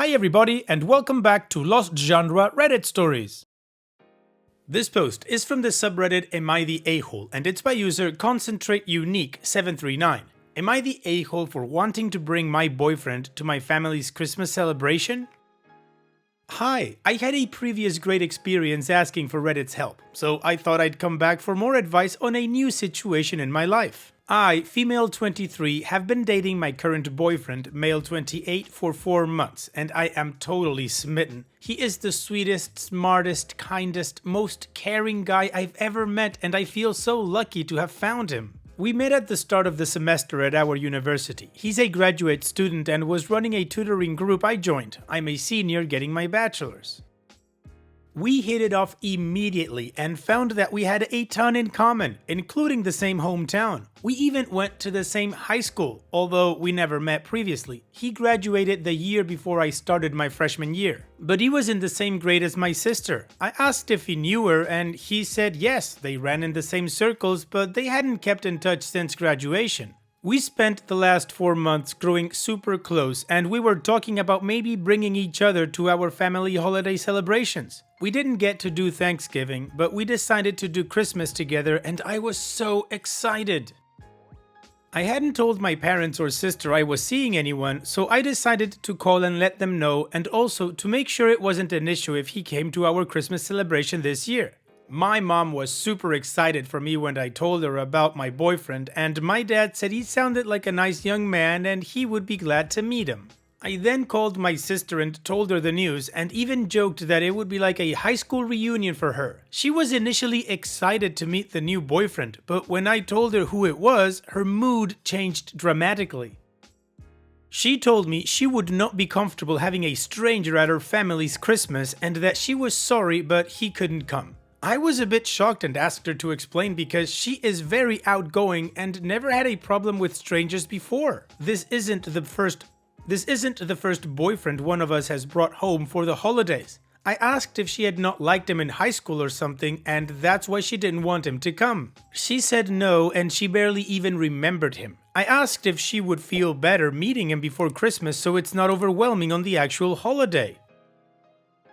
Hi everybody and welcome back to Lost Genre Reddit Stories. This post is from the subreddit Am I the A-hole and it's by user ConcentrateUnique739. Am I the a-hole for wanting to bring my boyfriend to my family's Christmas celebration? Hi, I had a previous great experience asking for Reddit's help, so I thought I'd come back for more advice on a new situation in my life. I, female 23, have been dating my current boyfriend, male 28, for 4 months, and I am totally smitten. He is the sweetest, smartest, kindest, most caring guy I've ever met, and I feel so lucky to have found him. We met at the start of the semester at our university. He's a graduate student and was running a tutoring group I joined. I'm a senior getting my bachelor's. We hit it off immediately and found that we had a ton in common, including the same hometown. We even went to the same high school, although we never met previously. He graduated the year before I started my freshman year, but he was in the same grade as my sister. I asked if he knew her and he said yes, they ran in the same circles, but they hadn't kept in touch since graduation. We spent the last 4 months growing super close and we were talking about maybe bringing each other to our family holiday celebrations. We didn't get to do Thanksgiving, but we decided to do Christmas together and I was so excited. I hadn't told my parents or sister I was seeing anyone, so I decided to call and let them know and also to make sure it wasn't an issue if he came to our Christmas celebration this year. My mom was super excited for me when I told her about my boyfriend, and my dad said he sounded like a nice young man and he would be glad to meet him. I then called my sister and told her the news and even joked that it would be like a high school reunion for her. She was initially excited to meet the new boyfriend, but when I told her who it was, her mood changed dramatically. She told me she would not be comfortable having a stranger at her family's Christmas and that she was sorry but he couldn't come. I was a bit shocked and asked her to explain because she is very outgoing and never had a problem with strangers before. This isn't the first boyfriend one of us has brought home for the holidays. I asked if she had not liked him in high school or something and that's why she didn't want him to come. She said no and she barely even remembered him. I asked if she would feel better meeting him before Christmas so it's not overwhelming on the actual holiday.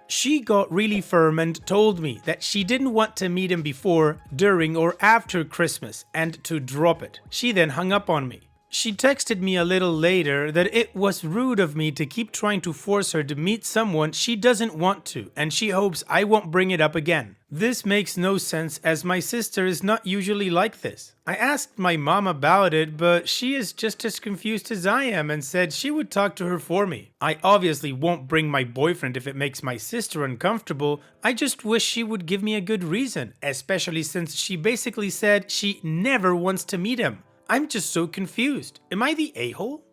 She got really firm and told me that she didn't want to meet him before, during, or after Christmas and to drop it. She then hung up on me. She texted me a little later that it was rude of me to keep trying to force her to meet someone she doesn't want to, and she hopes I won't bring it up again. This makes no sense as my sister is not usually like this. I asked my mom about it, but she is just as confused as I am and said she would talk to her for me. I obviously won't bring my boyfriend if it makes my sister uncomfortable. I just wish she would give me a good reason, especially since she basically said she never wants to meet him. I'm just so confused. Am I the a-hole?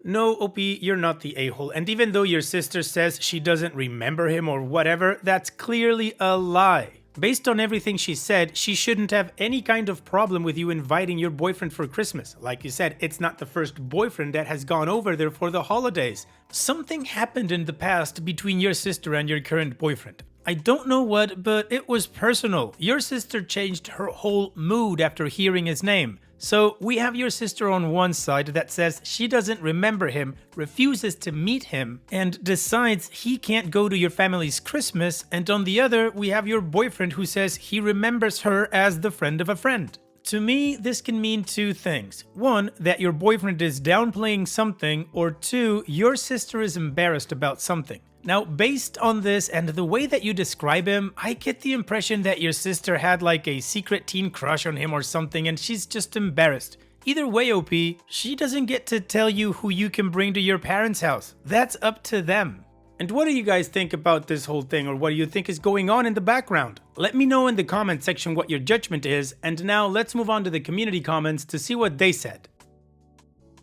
No, OP, you're not the a-hole, and even though your sister says she doesn't remember him or whatever, that's clearly a lie. Based on everything she said, she shouldn't have any kind of problem with you inviting your boyfriend for Christmas. Like you said, it's not the first boyfriend that has gone over there for the holidays. Something happened in the past between your sister and your current boyfriend. I don't know what, but it was personal. Your sister changed her whole mood after hearing his name. So we have your sister on one side that says she doesn't remember him, refuses to meet him, and decides he can't go to your family's Christmas, and on the other we have your boyfriend who says he remembers her as the friend of a friend. To me, this can mean two things. One, that your boyfriend is downplaying something, or two, your sister is embarrassed about something. Now, based on this and the way that you describe him, I get the impression that your sister had like a secret teen crush on him or something and she's just embarrassed. Either way, OP, she doesn't get to tell you who you can bring to your parents' house. That's up to them. And what do you guys think about this whole thing, or what do you think is going on in the background? Let me know in the comment section what your judgment is, and now let's move on to the community comments to see what they said.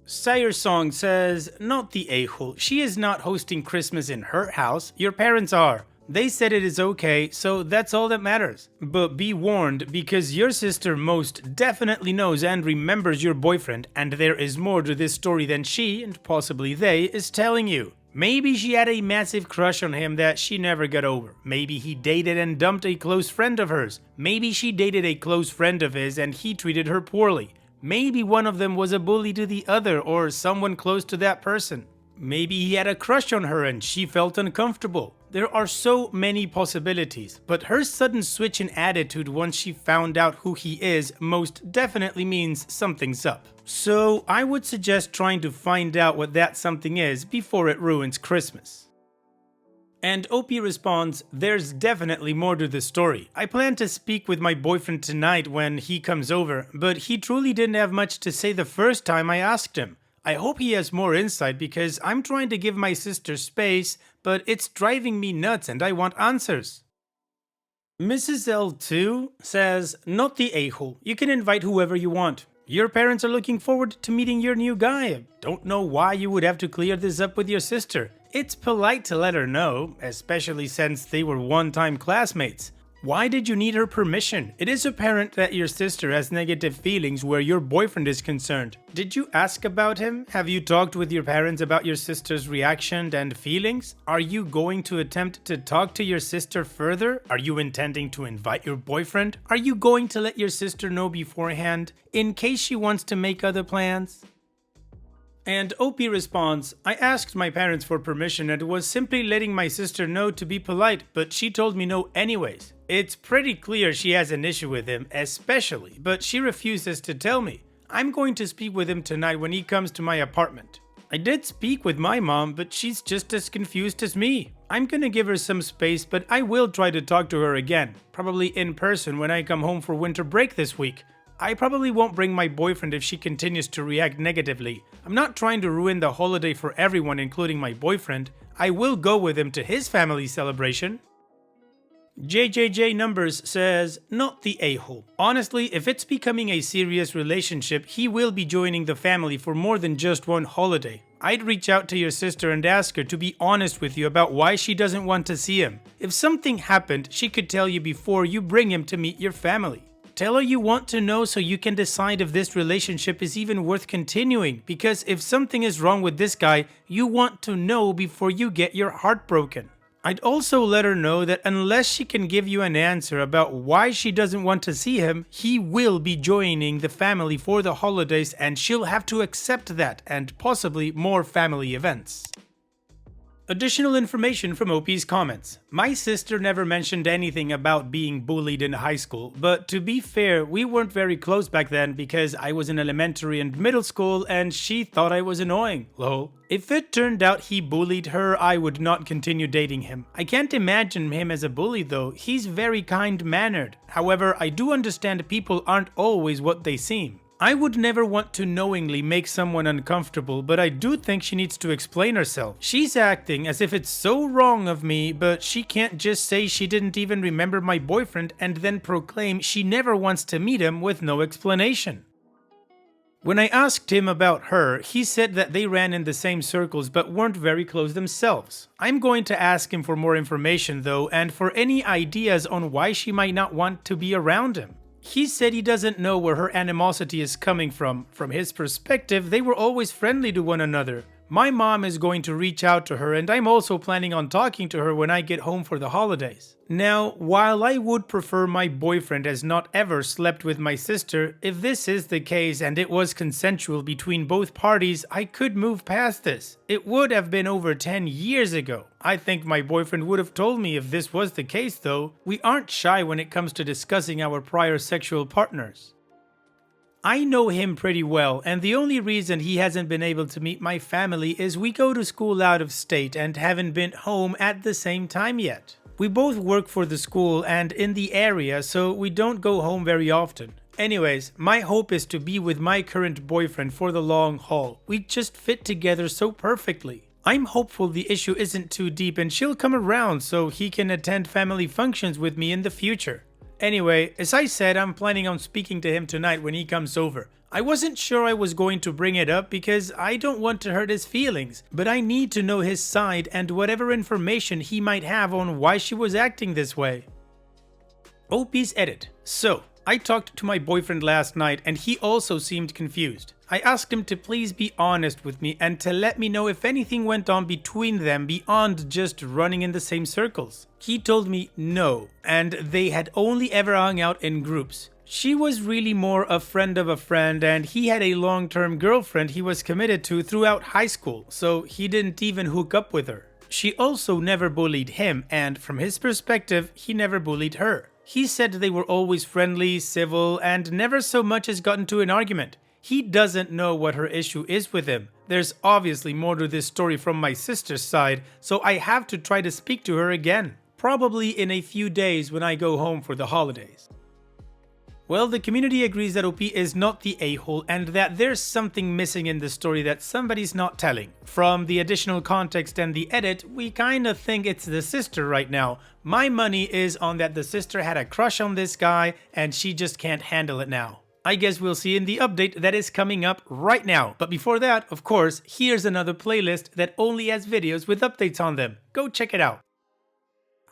Sire Song says, not the a-hole, she is not hosting Christmas in her house, your parents are. They said it is okay, so that's all that matters. But be warned, because your sister most definitely knows and remembers your boyfriend, and there is more to this story than she, and possibly they, is telling you. Maybe she had a massive crush on him that she never got over. Maybe he dated and dumped a close friend of hers. Maybe she dated a close friend of his and he treated her poorly. Maybe one of them was a bully to the other or someone close to that person. Maybe he had a crush on her and she felt uncomfortable. There are so many possibilities, but her sudden switch in attitude once she found out who he is most definitely means something's up. So I would suggest trying to find out what that something is before it ruins Christmas. And Opie responds, there's definitely more to the story. I plan to speak with my boyfriend tonight when he comes over, but he truly didn't have much to say the first time I asked him. I hope he has more insight because I'm trying to give my sister space, but it's driving me nuts and I want answers. Mrs. L2 says, not the a-hole. You can invite whoever you want. Your parents are looking forward to meeting your new guy. Don't know why you would have to clear this up with your sister. It's polite to let her know, especially since they were one-time classmates. Why did you need her permission? It is apparent that your sister has negative feelings where your boyfriend is concerned. Did you ask about him? Have you talked with your parents about your sister's reaction and feelings? Are you going to attempt to talk to your sister further? Are you intending to invite your boyfriend? Are you going to let your sister know beforehand, in case she wants to make other plans? And Opie responds, I asked my parents for permission and was simply letting my sister know to be polite, but she told me no anyways. It's pretty clear she has an issue with him, especially, but she refuses to tell me. I'm going to speak with him tonight when he comes to my apartment. I did speak with my mom, but she's just as confused as me. I'm gonna give her some space, but I will try to talk to her again, probably in person when I come home for winter break this week. I probably won't bring my boyfriend if she continues to react negatively. I'm not trying to ruin the holiday for everyone, including my boyfriend. I will go with him to his family celebration. JJJ Numbers says, not the a-hole. Honestly, if it's becoming a serious relationship, he will be joining the family for more than just one holiday. I'd reach out to your sister and ask her to be honest with you about why she doesn't want to see him. If something happened, she could tell you before you bring him to meet your family. Tell her you want to know so you can decide if this relationship is even worth continuing, because if something is wrong with this guy, you want to know before you get your heart broken. I'd also let her know that unless she can give you an answer about why she doesn't want to see him, he will be joining the family for the holidays and she'll have to accept that and possibly more family events. Additional information from Opie's comments. My sister never mentioned anything about being bullied in high school, but to be fair, we weren't very close back then because I was in elementary and middle school and she thought I was annoying, lol. If it turned out he bullied her, I would not continue dating him. I can't imagine him as a bully though, he's very kind-mannered. However, I do understand people aren't always what they seem. I would never want to knowingly make someone uncomfortable, but I do think she needs to explain herself. She's acting as if it's so wrong of me, but she can't just say she didn't even remember my boyfriend and then proclaim she never wants to meet him with no explanation. When I asked him about her, he said that they ran in the same circles but weren't very close themselves. I'm going to ask him for more information though, and for any ideas on why she might not want to be around him. He said he doesn't know where her animosity is coming from. From his perspective, they were always friendly to one another. My mom is going to reach out to her and I'm also planning on talking to her when I get home for the holidays. Now, while I would prefer my boyfriend has not ever slept with my sister, if this is the case and it was consensual between both parties, I could move past this. It would have been over 10 years ago. I think my boyfriend would have told me if this was the case though. We aren't shy when it comes to discussing our prior sexual partners. I know him pretty well, and the only reason he hasn't been able to meet my family is we go to school out of state and haven't been home at the same time yet. We both work for the school and in the area, so we don't go home very often. Anyways, my hope is to be with my current boyfriend for the long haul. We just fit together so perfectly. I'm hopeful the issue isn't too deep and she'll come around so he can attend family functions with me in the future. Anyway, as I said, I'm planning on speaking to him tonight when he comes over. I wasn't sure I was going to bring it up because I don't want to hurt his feelings, but I need to know his side and whatever information he might have on why she was acting this way. Opie's edit. So, I talked to my boyfriend last night and he also seemed confused. I asked him to please be honest with me and to let me know if anything went on between them beyond just running in the same circles. He told me no, and they had only ever hung out in groups. She was really more a friend of a friend, and he had a long-term girlfriend he was committed to throughout high school, so he didn't even hook up with her. She also never bullied him, and from his perspective, he never bullied her. He said they were always friendly, civil, and never so much as got into an argument. He doesn't know what her issue is with him. There's obviously more to this story from my sister's side, so I have to try to speak to her again. Probably in a few days when I go home for the holidays. Well, the community agrees that OP is not the a-hole and that there's something missing in the story that somebody's not telling. From the additional context and the edit, we kinda think it's the sister right now. My money is on that the sister had a crush on this guy and she just can't handle it now. I guess we'll see in the update that is coming up right now. But before that, of course, here's another playlist that only has videos with updates on them. Go check it out.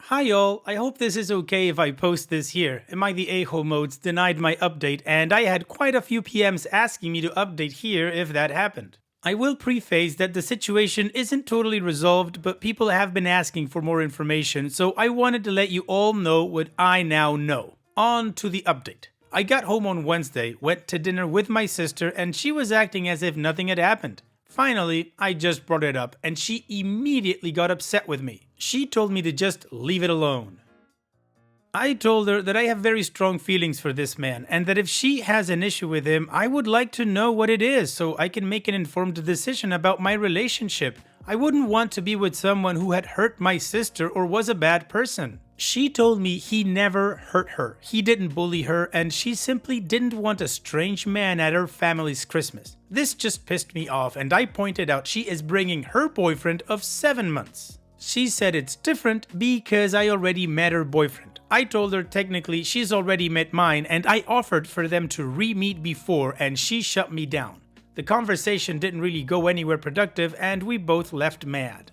Hi y'all, I hope this is okay if I post this here. My the a-hole modes denied my update and I had quite a few PMs asking me to update here if that happened. I will preface that the situation isn't totally resolved, but people have been asking for more information, so I wanted to let you all know what I now know. On to the update. I got home on Wednesday, went to dinner with my sister, and she was acting as if nothing had happened. Finally, I just brought it up, and she immediately got upset with me. She told me to just leave it alone. I told her that I have very strong feelings for this man, and that if she has an issue with him, I would like to know what it is so I can make an informed decision about my relationship. I wouldn't want to be with someone who had hurt my sister or was a bad person. She told me he never hurt her, he didn't bully her, and she simply didn't want a strange man at her family's Christmas. This just pissed me off, and I pointed out she is bringing her boyfriend of 7 months. She said it's different because I already met her boyfriend. I told her technically she's already met mine, and I offered for them to re-meet before, and she shut me down. The conversation didn't really go anywhere productive, and we both left mad.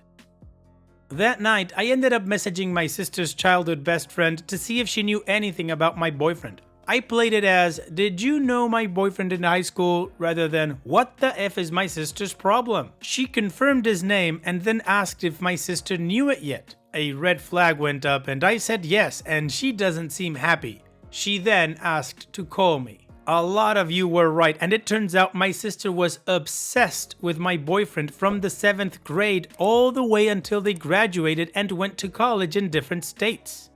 That night, I ended up messaging my sister's childhood best friend to see if she knew anything about my boyfriend. I played it as, "Did you know my boyfriend in high school?" rather than, "What the F is my sister's problem?" She confirmed his name and then asked if my sister knew it yet. A red flag went up and I said yes, and she doesn't seem happy. She then asked to call me. A lot of you were right, and it turns out my sister was obsessed with my boyfriend from the 7th grade all the way until they graduated and went to college in different states.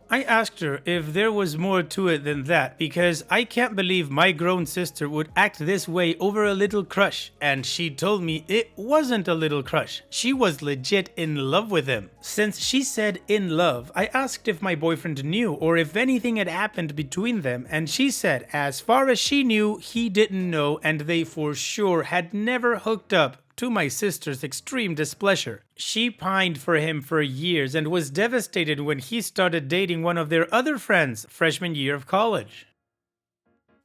I asked her if there was more to it than that, because I can't believe my grown sister would act this way over a little crush, and she told me it wasn't a little crush. She was legit in love with him. Since she said in love, I asked if my boyfriend knew or if anything had happened between them, and she said as far as she knew, he didn't know and they for sure had never hooked up. To my sister's extreme displeasure. She pined for him for years and was devastated when he started dating one of their other friends freshman year of college.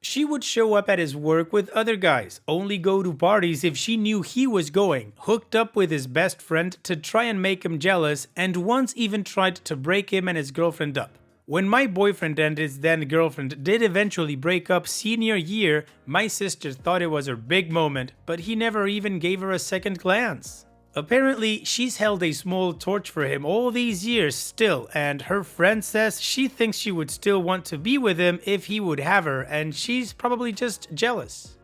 She would show up at his work with other guys, only go to parties if she knew he was going, hooked up with his best friend to try and make him jealous, and once even tried to break him and his girlfriend up. When my boyfriend and his then girlfriend did eventually break up senior year, my sister thought it was her big moment, but he never even gave her a second glance. Apparently, she's held a small torch for him all these years still, and her friend says she thinks she would still want to be with him if he would have her, and she's probably just jealous.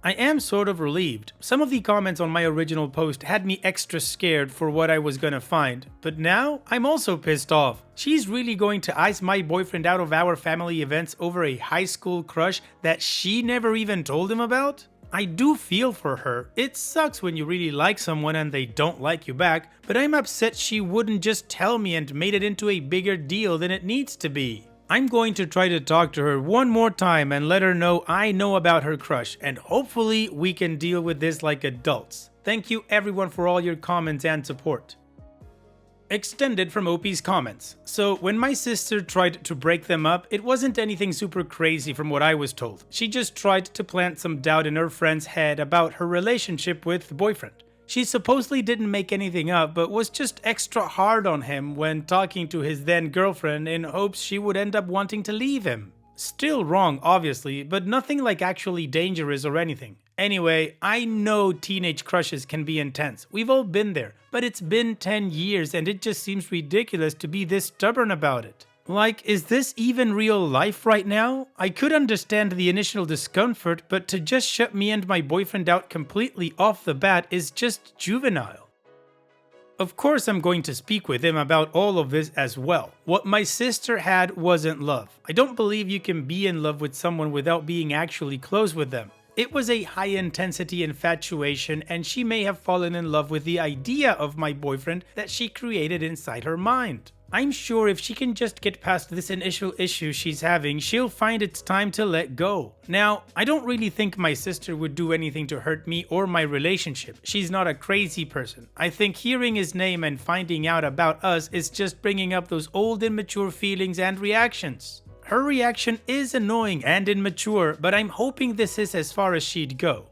I am sort of relieved. Some of the comments on my original post had me extra scared for what I was gonna find, but now I'm also pissed off. She's really going to ice my boyfriend out of our family events over a high school crush that she never even told him about? I do feel for her. It sucks when you really like someone and they don't like you back, but I'm upset she wouldn't just tell me and made it into a bigger deal than it needs to be. I'm going to try to talk to her one more time and let her know I know about her crush, and hopefully we can deal with this like adults. Thank you everyone for all your comments and support. Extended from OP's comments. So when my sister tried to break them up, it wasn't anything super crazy from what I was told. She just tried to plant some doubt in her friend's head about her relationship with the boyfriend. She supposedly didn't make anything up, but was just extra hard on him when talking to his then girlfriend in hopes she would end up wanting to leave him. Still wrong, obviously, but nothing like actually dangerous or anything. Anyway, I know teenage crushes can be intense. We've all been there, but it's been 10 years and it just seems ridiculous to be this stubborn about it. Like, is this even real life right now? I could understand the initial discomfort, but to just shut me and my boyfriend out completely off the bat is just juvenile. Of course, I'm going to speak with him about all of this as well. What my sister had wasn't love. I don't believe you can be in love with someone without being actually close with them. It was a high intensity infatuation, and she may have fallen in love with the idea of my boyfriend that she created inside her mind. I'm sure if she can just get past this initial issue she's having, she'll find it's time to let go. Now, I don't really think my sister would do anything to hurt me or my relationship. She's not a crazy person. I think hearing his name and finding out about us is just bringing up those old immature feelings and reactions. Her reaction is annoying and immature, but I'm hoping this is as far as she'd go.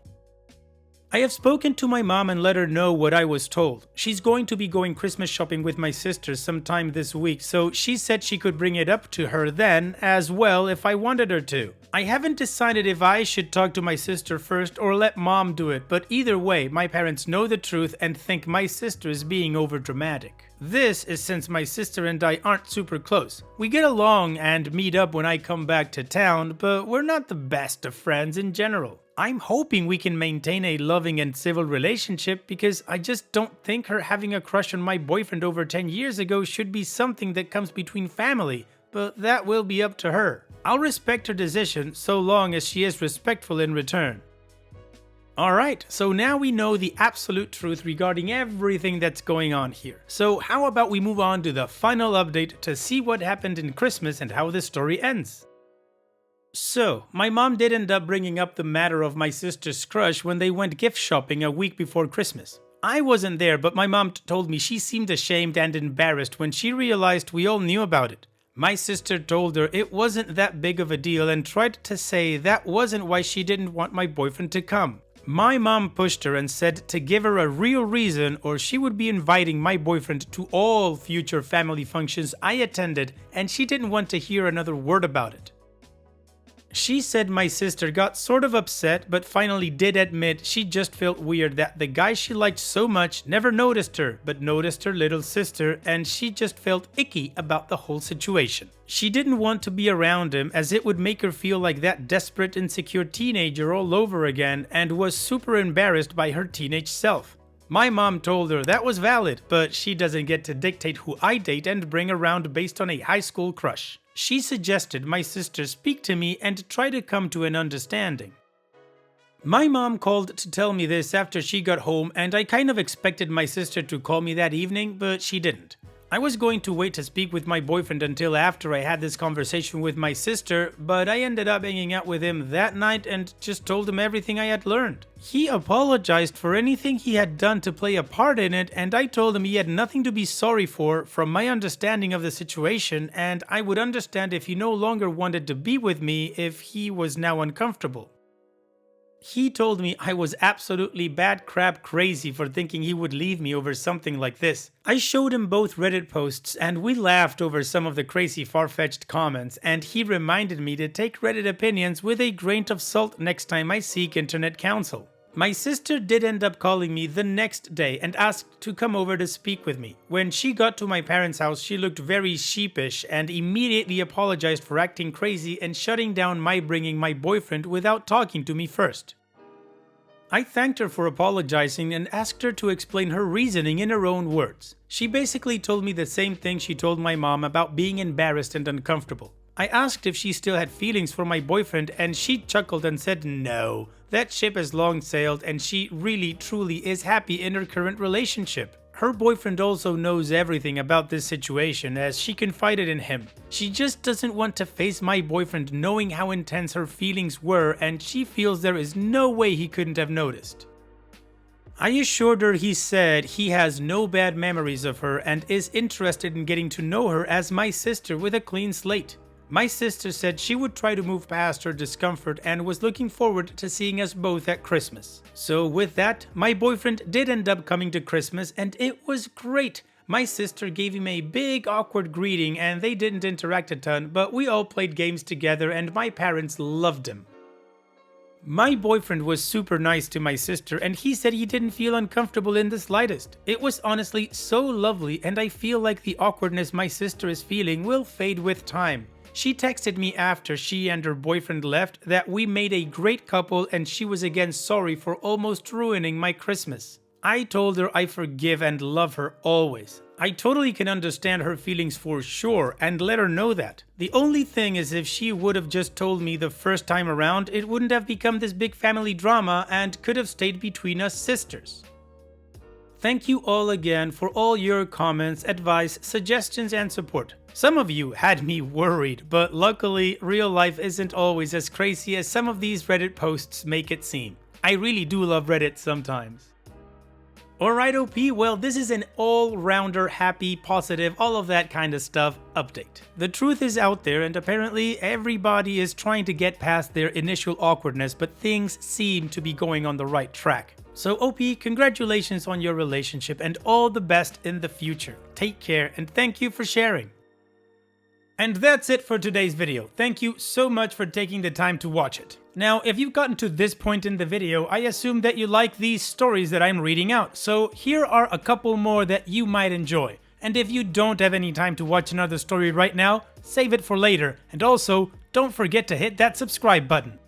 I have spoken to my mom and let her know what I was told. She's going to be going Christmas shopping with my sister sometime this week, so she said she could bring it up to her then as well if I wanted her to. I haven't decided if I should talk to my sister first or let mom do it, but either way, my parents know the truth and think my sister is being overdramatic. This is since my sister and I aren't super close. We get along and meet up when I come back to town, but we're not the best of friends in general. I'm hoping we can maintain a loving and civil relationship because I just don't think her having a crush on my boyfriend over 10 years ago should be something that comes between family, but that will be up to her. I'll respect her decision so long as she is respectful in return. Alright, so now we know the absolute truth regarding everything that's going on here. So how about we move on to the final update to see what happened in Christmas and how the story ends. So, my mom did end up bringing up the matter of my sister's crush when they went gift shopping a week before Christmas. I wasn't there, but my mom told me she seemed ashamed and embarrassed when she realized we all knew about it. My sister told her it wasn't that big of a deal and tried to say that wasn't why she didn't want my boyfriend to come. My mom pushed her and said to give her a real reason or she would be inviting my boyfriend to all future family functions I attended, and she didn't want to hear another word about it. She said my sister got sort of upset, but finally did admit she just felt weird that the guy she liked so much never noticed her, but noticed her little sister, and she just felt icky about the whole situation. She didn't want to be around him as it would make her feel like that desperate, insecure teenager all over again, and was super embarrassed by her teenage self. My mom told her that was valid, but she doesn't get to dictate who I date and bring around based on a high school crush. She suggested my sister speak to me and try to come to an understanding. My mom called to tell me this after she got home, and I kind of expected my sister to call me that evening, but she didn't. I was going to wait to speak with my boyfriend until after I had this conversation with my sister, but I ended up hanging out with him that night and just told him everything I had learned. He apologized for anything he had done to play a part in it, and I told him he had nothing to be sorry for from my understanding of the situation, and I would understand if he no longer wanted to be with me if he was now uncomfortable. He told me I was absolutely bad crap crazy for thinking he would leave me over something like this. I showed him both Reddit posts and we laughed over some of the crazy far-fetched comments, and he reminded me to take Reddit opinions with a grain of salt next time I seek internet counsel. My sister did end up calling me the next day and asked to come over to speak with me. When she got to my parents' house, she looked very sheepish and immediately apologized for acting crazy and shutting down my bringing my boyfriend without talking to me first. I thanked her for apologizing and asked her to explain her reasoning in her own words. She basically told me the same thing she told my mom about being embarrassed and uncomfortable. I asked if she still had feelings for my boyfriend, and she chuckled and said no, that ship has long sailed and she really truly is happy in her current relationship. Her boyfriend also knows everything about this situation as she confided in him. She just doesn't want to face my boyfriend knowing how intense her feelings were, and she feels there is no way he couldn't have noticed. I assured her he said he has no bad memories of her and is interested in getting to know her as my sister with a clean slate. My sister said she would try to move past her discomfort and was looking forward to seeing us both at Christmas. So with that, my boyfriend did end up coming to Christmas and it was great. My sister gave him a big awkward greeting and they didn't interact a ton, but we all played games together and my parents loved him. My boyfriend was super nice to my sister and he said he didn't feel uncomfortable in the slightest. It was honestly so lovely and I feel like the awkwardness my sister is feeling will fade with time. She texted me after she and her boyfriend left that we made a great couple and she was again sorry for almost ruining my Christmas. I told her I forgive and love her always. I totally can understand her feelings for sure and let her know that. The only thing is if she would have just told me the first time around, it wouldn't have become this big family drama and could have stayed between us sisters. Thank you all again for all your comments, advice, suggestions and support. Some of you had me worried, but luckily real life isn't always as crazy as some of these Reddit posts make it seem. I really do love Reddit sometimes. Alright OP, well this is an all-rounder, happy, positive, all of that kind of stuff update. The truth is out there and apparently everybody is trying to get past their initial awkwardness, but things seem to be going on the right track. So OP, congratulations on your relationship and all the best in the future. Take care and thank you for sharing. And that's it for today's video. Thank you so much for taking the time to watch it. Now, if you've gotten to this point in the video, I assume that you like these stories that I'm reading out, so here are a couple more that you might enjoy. And if you don't have any time to watch another story right now, save it for later, and also, don't forget to hit that subscribe button.